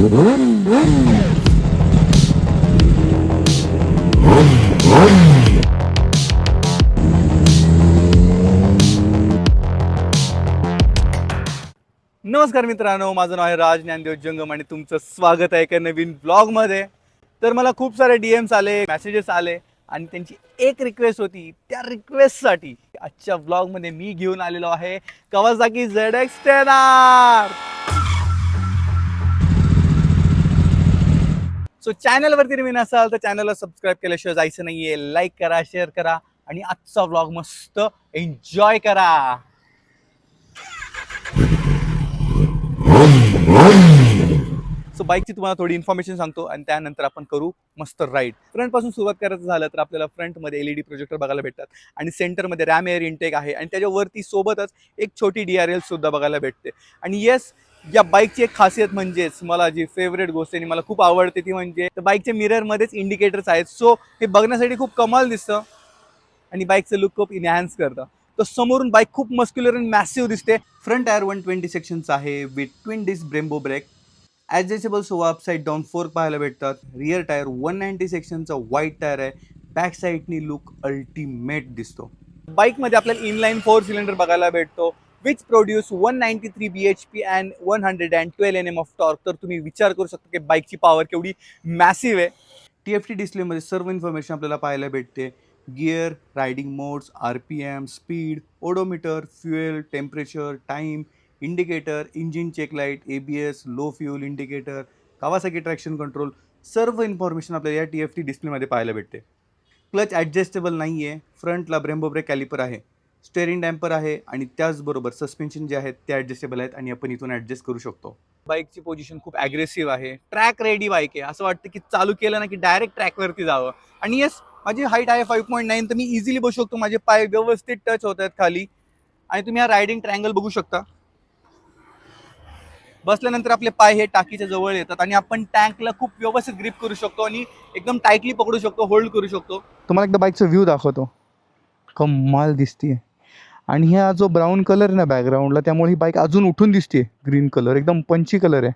नमस्कार मित्रांनो, माझं नाव आहे राज ज्ञानदेव जंगम आणि तुमचं स्वागत आहे एका नवीन ब्लॉगमध्ये. तर मला खूप सारे DMs आले, मेसेजेस आले आणि त्यांची एक रिक्वेस्ट होती. त्या रिक्वेस्टसाठी आजच्या ब्लॉगमध्ये मी घेऊन आलेलो आहे Kawasaki ZX-10R. सो चॅनलवरती नवीन असाल तर चॅनलला सबस्क्राईब केल्याशिवाय जायचं नाहीये. लाईक करा, शेअर करा आणि आजचा ब्लॉग मस्त एन्जॉय करा. सो बाईकची तुम्हाला थोडी इन्फॉर्मेशन सांगतो आणि त्यानंतर आपण करू मस्त राईड. फ्रंट पासून सुरुवात करायचं झालं तर आपल्याला फ्रंटमध्ये LED प्रोजेक्टर बघायला भेटतात आणि सेंटरमध्ये रॅम एअर इनटेक आहे आणि त्याच्यावरती सोबतच एक छोटी DRL सुद्धा बघायला भेटते. आणि येस, या बाईकची एक खासियत म्हणजेच मला जी फेवरेट गोष्ट आहे मला खूप आवडते ती म्हणजे बाईकच्या मिररमध्येच इंडिकेटर्स आहेत. सो हे बघण्यासाठी खूप कमाल दिसतं आणि बाईकचं लुक खूप इनहॅन्स करतं. तर समोरून बाईक खूप मस्क्युलर आणि मॅसिव्ह दिसते. फ्रंट टायर 120 सेक्शनचा आहे with twin disc Brembo brake. Adjustable Showa upside down fork पाहायला भेटतात. रिअर टायर 190 सेक्शनचा व्हाईट टायर आहे. बॅक साईडनी लुक अल्टिमेट दिसतो. बाईकमध्ये आपल्याला इनलाईन 4 सिलेंडर बघायला भेटतो which produce 193 bhp and 112 Nm of torque. तर तुम्ही विचार करू शकता की बाईकची पॉवर केवढी मॅसिव्ह आहे. TFT डिस्प्लेमध्ये सर्व इन्फॉर्मेशन आपल्याला पाहायला भेटते. Gear, riding modes, RPM, speed, odometer, fuel, temperature, time, indicator, engine check light, ABS, low fuel indicator, Kawasaki traction control, सर्व इन्फॉर्मेशन आपल्याला या TFT डिस्प्लेमध्ये पाहायला भेटते. क्लच ॲडजस्टेबल नाही आहे. फ्रंटला ब्रेम्बो ब्रेक कॅलिपर आहे, स्टेअरिंग डॅम्पर आहे आणि त्याचबरोबर सस्पेन्शन जे आहेत ते ॲडजस्टेबल आहेत आणि आपण इथून ॲडजस्ट करू शकतो. बाईकची पोझिशन खूप ॲग्रेसिव्ह आहे. ट्रॅक रेडी बाईक आहे. असं वाटतं की चालू केलं ना की डायरेक्ट ट्रॅकवरती जावं. आणि येस, माझी हाईट आहे 5.9 तर मी इझिली बसू शकतो. माझे पाय व्यवस्थित टच होत आहेत खाली आणि तुम्ही हा रायडिंग ट्रायंगल बघू शकता. बसल्यानंतर आपले पाय हे टाकीच्या जवळ येतात आणि आपण टँकला खूप व्यवस्थित ग्रिप करू शकतो आणि एकदम टाईटली पकडू शकतो, होल्ड करू शकतो. तुम्हाला एकदा बाईकचा व्ह्यू दाखवतो. कमाल दिसते. आणि हा जो ब्राऊन कलर आहे ना बॅकग्राऊंडला, त्यामुळे ही बाईक अजून उठून दिसते. ग्रीन कलर एकदम पंची कलर आहे.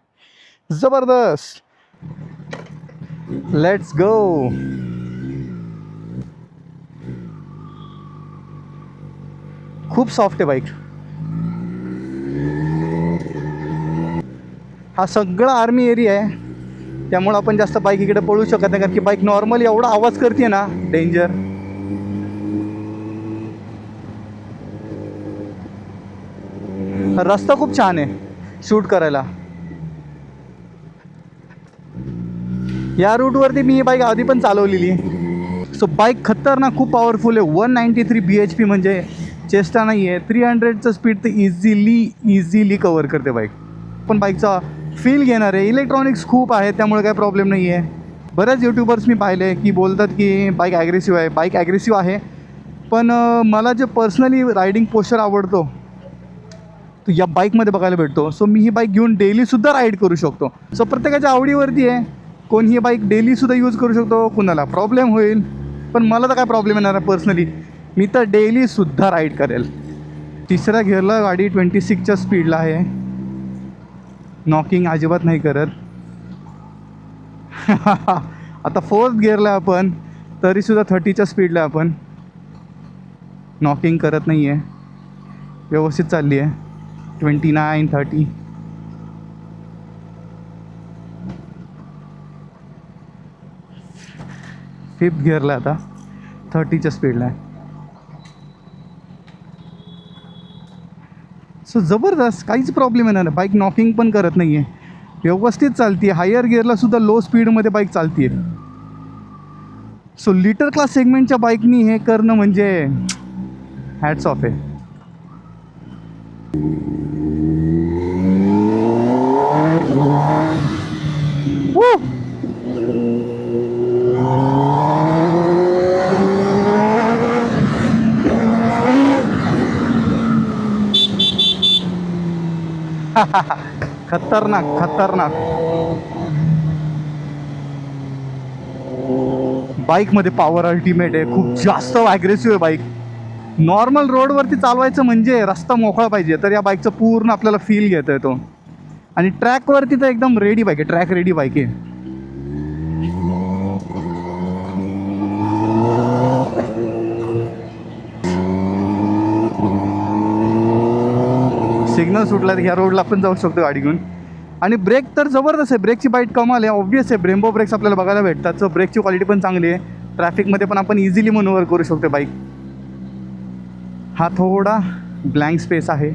जबरदस्त. Let's go. खूप सॉफ्ट आहे बाईक. हा सगळा आर्मी एरिया आहे त्यामुळे आपण जास्त बाईक इकडे पळू शकत नाही कारण की बाईक नॉर्मली एवढा आवाज करते ना, डेंजर. रस्ता खूप छान आहे शूट करायला. या रूटवरती मी ही बाईक आधी पण चालवलेली. सो बाईक खतरनाक, खूप पॉवरफुल आहे. 193 bhp म्हणजे चेष्टा नाही आहे. 300चं स्पीड तर इझिली कवर करते बाईक. पण बाईकचा फील घेणार आहे. इलेक्ट्रॉनिक्स खूप आहे त्यामुळे काही प्रॉब्लेम नाही आहे. बऱ्याच यूट्यूबर्स मी पाहिले की बोलतात की बाईक ॲग्रेसिव्ह आहे. बाईक ॲग्रेसिव्ह आहे पण मला जे पर्सनली रायडिंग पोस्चर आवडतो तो या बाईकमध्ये बघायला भेटतो. सो मी ही बाईक घेऊन डेलीसुद्धा राईड करू शकतो. सो प्रत्येकाच्या आवडीवरती आहे. कोण ही बाईक डेलीसुद्धा यूज करू शकतो, कुणाला प्रॉब्लेम होईल पण मला तर काय प्रॉब्लेम येणार आहे. पर्सनली मी तर डेलीसुद्धा राईड करेल. तिसऱ्या गिअरला गाडी 26च्या स्पीडला आहे. नॉकिंग अजिबात नाही करत. आता 4th गिअरला आपण तरीसुद्धा 30च्या स्पीडला आपण. नॉकिंग करत नाही आहे, व्यवस्थित चालली आहे. 29, 30. फिफ्थ गिअरला आता 30च्या स्पीडला आहे. सो जबरदस्त, काहीच प्रॉब्लेम येणार नाही. बाईक नॉकिंग पण करत नाही आहे, व्यवस्थित चालते आहे. हायर गिअरला सुद्धा लो स्पीडमध्ये बाईक चालते आहे. सो लिटर क्लास सेगमेंटच्या बाईकनी हे करणं म्हणजे हॅट्स ऑफ आहे. खतरनाक खतरनाक. बाईकमध्ये पॉवर अल्टिमेट आहे. खूप जास्त ॲग्रेसिव्ह आहे बाईक. नॉर्मल रोडवरती चालवायचं म्हणजे रस्ता मोकळा पाहिजे तर या बाईकचं पूर्ण आपल्याला फील घेता येतो. आणि ट्रॅकवरती तर एकदम रेडी बाईक आहे, ट्रॅक रेडी बाईक आहे. सिग्नल सुटला तर ह्या रोडला आपण जाऊ शकतो गाडी घेऊन. आणि ब्रेक तर जबरदस्त आहे, ब्रेकची बाईट कमाल आहे. ऑब्वियस आहे, ब्रेम्बो ब्रेक्स आपल्याला बघायला भेटतात, सो ब्रेकची क्वालिटी पण चांगली आहे. ट्रॅफिकमध्ये पण आपण इझिली मनोवर करू शकतो बाईक. हा थोडा ब्लँक स्पेस आहे,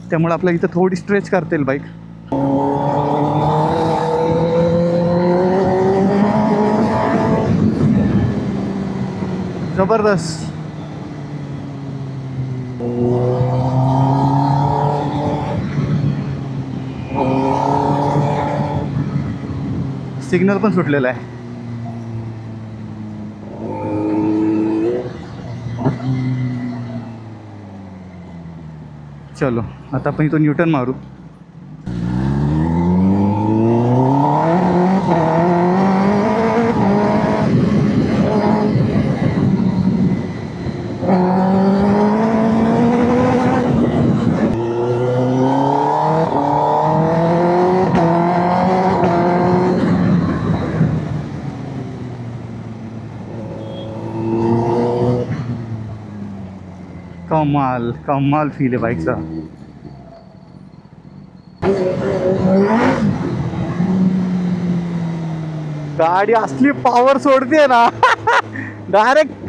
त्यामुळे आपल्याला इथं थोडी स्ट्रेच करता येईल बाईक. जबरदस्त. सिग्नल पण सुटलेला आहे. चलो आता आपण इथून न्यूटन मारू. कमाल कमाल फील आहे बाईकचा. गाडी असली पॉवर सोडते ना डायरेक्ट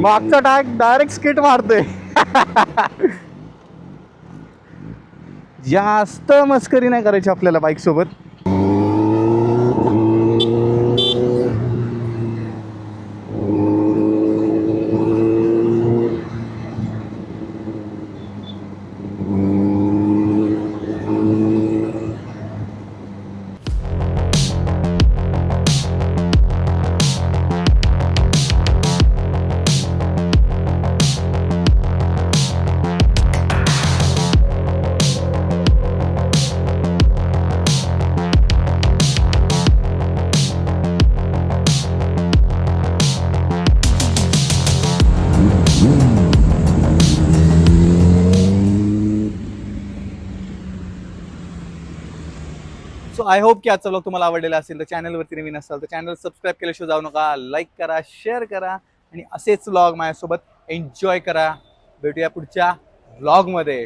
मागचा टाक डायरेक्ट स्किट मारतोय. जास्त मस्करी नाही करायची आपल्याला बाईक सोबत. सो आय होप की आजचा ब्लॉग तुम्हाला आवडलेला असेल. तर चॅनलवरती नवीन असाल तर चॅनल सबस्क्राईब केल्याशिवाय जाऊ नका. लाईक करा, शेअर करा आणि असेच व्लॉग माझ्यासोबत एन्जॉय करा. भेटूया पुढच्या व्लॉगमध्ये.